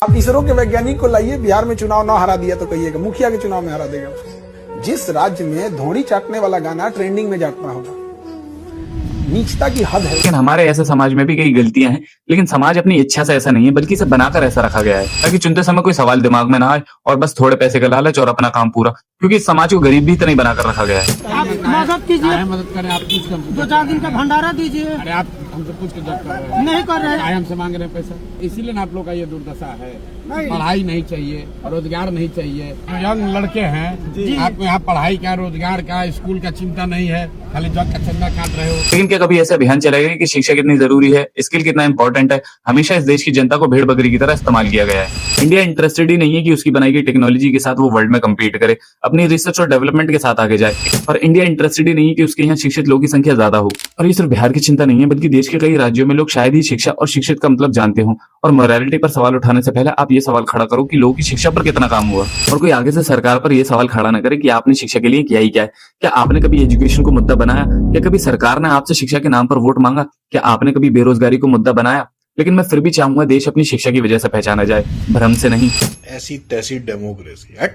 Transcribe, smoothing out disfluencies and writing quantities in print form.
आप इसरो के वैज्ञानिक को लाइए, बिहार में चुनाव ना हरा दिया तो कहिएगा मुखिया के चुनाव में हरा देगा। जिस राज्य में धोनी चाटने वाला गाना ट्रेंडिंग में जाता होगा, नीचता की हद है। लेकिन हमारे ऐसे समाज में भी कई गलतियां हैं, लेकिन समाज अपनी इच्छा से ऐसा नहीं है, बल्कि इसे बनाकर ऐसा रखा गया है ताकि चुनते समय कोई सवाल दिमाग में ना आए और बस थोड़े पैसे का लालच और अपना काम पूरा, क्योंकि इस समाज को गरीब भी तो नहीं बनाकर रखा गया है। आप मदद कीजिए, मदद करें, आप कुछ कम 2-4 दिन का भंडारा दीजिए। अरे आप हमसे पूछ के जब कर रहे हैं, नहीं कर रहे हैं। आए हमसे मांग रहे हैं पैसा, इसीलिए ना आप लोग का ये दुर्दशा है। पढ़ाई नहीं चाहिए, रोजगार नहीं चाहिए। यंग लड़के हैं, आपको यहाँ पढ़ाई का, रोजगार का, स्कूल का चिंता नहीं है, खाली जॉब का चंदा काट रहे हो। लेकिन क्या कभी ऐसा अभियान चलेगा कि शिक्षा कितनी जरूरी है, स्किल कितना इंपॉर्टेंट है? हमेशा इस देश की जनता को भेड़ बकरी की तरह इस्तेमाल किया गया है। इंडिया इंटरेस्टेड ही नहीं है कि उसकी बनाई गई टेक्नोलॉजी के साथ वो वर्ल्ड में कम्पीट करे, अपनी रिसर्च और डेवलपमेंट के साथ आगे जाए। और इंडिया इंटरेस्टेड ही नहीं है कि उसके यहाँ शिक्षित लोगों की संख्या ज्यादा हो। और ये सिर्फ बिहार की चिंता नहीं है, बल्कि देश के कई राज्यों में लोग शायद ही शिक्षा और शिक्षित का मतलब जानते हो। और मोरालिटी पर सवाल उठाने से पहले आप ये सवाल खड़ा करो कि लोगों की शिक्षा पर कितना काम हुआ, और कोई आगे से सरकार पर यह सवाल खड़ा न करे कि आपने शिक्षा के लिए किया ही क्या है। क्या आपने कभी एजुकेशन को मुद्दा बनाया? क्या कभी सरकार ने आपसे शिक्षा के नाम पर वोट मांगा? क्या आपने कभी बेरोजगारी को मुद्दा बनाया? लेकिन मैं फिर भी चाहूंगा देश अपनी शिक्षा की वजह से पहचाना जाए, भ्रम से नहीं। ऐसी तैसी डेमोक्रेसी है।